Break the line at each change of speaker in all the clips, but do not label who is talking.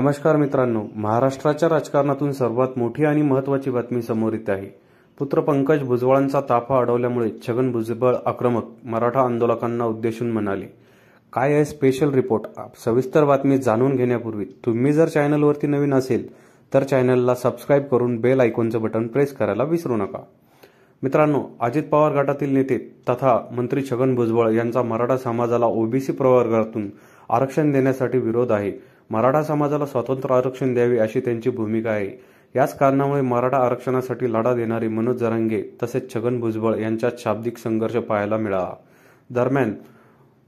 नमस्कार मित्रांनो, महाराष्ट्राच्या राजकारणातून सर्वात मोठी आणि महत्त्वाची बातमी समोर येत आहे। पुत्र पंकज भुजबळांचा ताफा अडवल्यामुळे छगन भुजबळ आक्रमक, मराठा आंदोलकांना उद्देशून म्हणाले। काय आहे स्पेशल रिपोर्ट? सविस्तर बातमी जाणून घेण्यापूर्वी तुम्ही जर चॅनलवरती नवीन असेल तर चॅनलला सबस्क्राइब करून बेल आयकॉनचं बटन प्रेस करायला विसरू नका। मित्रांनो, अजित पवार गटातील नेते तथा मंत्री छगन भुजबळ यांचा मराठा समाजाला ओबीसी प्रवर्गातून आरक्षण देण्यासाठी विरोध आहे। मराठा समाजाला स्वतंत्र आरक्षण द्यावे अशी त्यांची भूमिका आहे। याच कारणामुळे मराठा आरक्षणासाठी लढा देणारे मनोज जरांगे तसेच छगन भुजबळ यांच्यात शाब्दिक संघर्ष पाहायला मिळाला। दरम्यान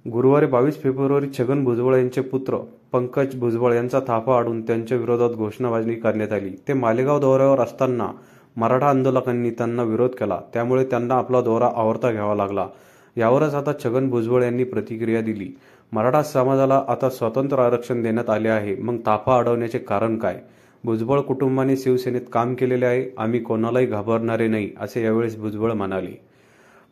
गुरुवारी 22 फेब्रुवारी छगन भुजबळ यांचे पुत्र पंकज भुजबळ यांचा थापा अडवून त्यांच्या विरोधात घोषणाबाजी करण्यात आली। ते मालेगाव दौऱ्यावर असताना मराठा आंदोलकांनी त्यांना विरोध केला, त्यामुळे त्यांना आपला दौरा आवर्ता घ्यावा लागला। यावरच आता छगन भुजबळ यांनी प्रतिक्रिया दिली। मराठा समाजाला आता स्वतंत्र आरक्षण देण्यात आले आहे, मग ताफा अडवण्याचे कारण काय? भुजबळ कुटुंबाने शिवसेनेत काम केलेले आहे, आम्ही कोणालाही घाबरणारे नाही, असे यावेळेस भुजबळ म्हणाले।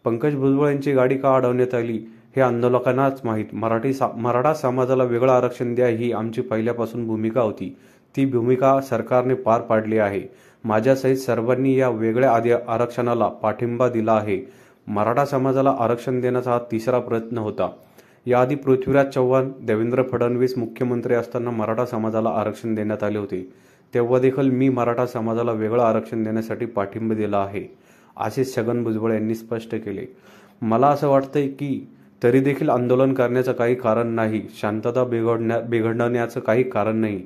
पंकज भुजबळ यांची गाडी का अडवण्यात आली हे आंदोलकांनाच माहीत। मराठा समाजाला वेगळं आरक्षण द्या ही आमची पहिल्यापासून भूमिका होती। ती भूमिका सरकारने पार पाडली आहे। माझ्यासहित सर्वांनी या वेगळ्या आरक्षणाला पाठिंबा दिला आहे। मराठा समाजाला आरक्षण देण्याचा हा तिसरा प्रयत्न होता। याआधी पृथ्वीराज चव्हाण, देवेंद्र फडणवीस मुख्यमंत्री असताना मराठा समाजाला आरक्षण देण्यात आले होते। तेव्हा देखील मी मराठा समाजाला वेगळं आरक्षण देण्यासाठी पाठिंबा दिला आहे, असे छगन भुजबळ यांनी स्पष्ट केले। मला असं वाटतंय की तरी देखील आंदोलन करण्याचं काही कारण नाही, शांतता बिघडण्याचं काही कारण नाही।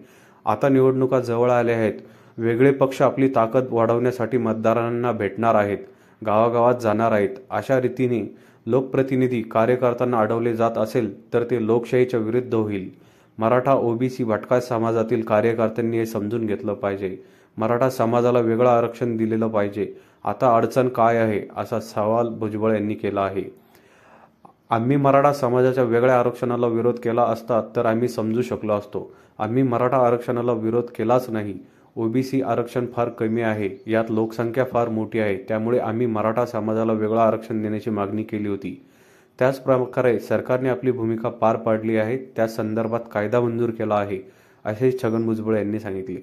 आता निवडणुका जवळ आल्या आहेत। वेगळे पक्ष आपली ताकद वाढवण्यासाठी मतदारांना भेटणार आहेत, गावागावात जाणार आहेत। अशा रीतीने लोकप्रतिनिधी कार्यकर्त्यांना अडवले जात असेल तर ते लोकशाहीच्या विरुद्ध होईल। मराठा, ओबीसी, भटका समाजातील कार्यकर्त्यांनी हे समजून घेतलं पाहिजे। मराठा समाजाला वेगळं आरक्षण दिलेलं पाहिजे। आता अडचण काय आहे असा सवाल भुजबळ यांनी केला आहे। आम्ही मराठा समाजाच्या वेगळ्या आरक्षणाला विरोध केला असता तर आम्ही समजू शकलो असतो। आम्ही मराठा आरक्षणाला विरोध केलाच नाही। ओबीसी आरक्षण फार कमी आहे, यात लोकसंख्या फार मोठी आहे, त्यामुळे आम्ही मराठा समाजाला वेगळं आरक्षण देण्याची मागणी केली होती। त्याच प्रकारे सरकारने आपली भूमिका पार पाडली आहे। त्या संदर्भात कायदा मंजूर केला आहे, असे छगन भुजबळ यांनी सांगितले।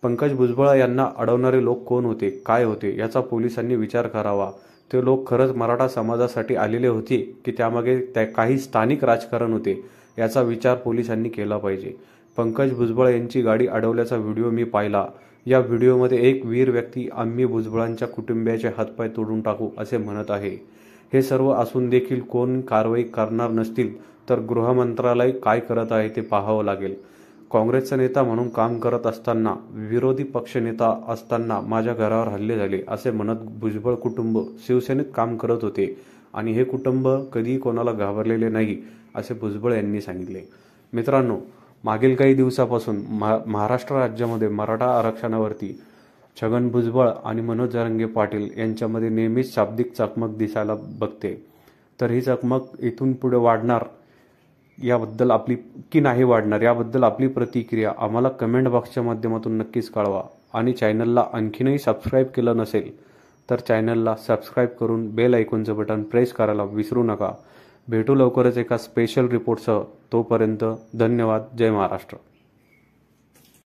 पंकज भुजबळ यांना अडवणारे लोक कोण होते, काय होते याचा पोलिसांनी विचार करावा। ते लोक खरंच मराठा समाजासाठी आलेले होते की त्यामागे काही स्थानिक राजकारण होते, याचा विचार पोलिसांनी केला पाहिजे। पंकज भुजबळ यांची गाडी अडवल्याचा व्हिडिओ मी पाहिला। या व्हिडिओमध्ये एक वीर व्यक्ती आम्ही भुजबळांच्या कुटुंबियाचे हातपाय तोडून टाकू असे म्हणत आहे। हे सर्व असून देखील कोण कारवाई करणार नसतील तर गृह मंत्रालय काय करत आहे ते पाहावं लागेल। काँग्रेसचा नेता म्हणून काम करत असताना, विरोधी पक्षनेता असताना माझ्या घरावर हल्ले झाले असे म्हणत भुजबळ कुटुंब शिवसेनेत काम करत होते आणि हे कुटुंब कधीही कोणाला घाबरलेले नाही, असे भुजबळ यांनी सांगितले। मित्रांनो, मागील काही दिवसापासून महाराष्ट्र राज्यामध्ये मराठा आरक्षणावरती छगन भुजबळ आणि मनोज जरांगे पाटील यांच्यामध्ये नेहमीच शाब्दिक चकमक दिसायला बघते। तर ही चकमक इथून पुढे वाढणार याबद्दल नाही वाढणार याबद्दल आपली प्रतिक्रिया आम्हाला कमेंट बॉक्सच्या माध्यमातून नक्कीच कळवा। आणि चॅनलला आणखीनही सबस्क्राईब केलं नसेल तर चॅनलला सबस्क्राईब करून बेल आयकॉनचं बटन प्रेस करायला विसरू नका। भेटू लवकरच एका स्पेशल रिपोर्टसह। तोपर्यंत धन्यवाद। जय महाराष्ट्र।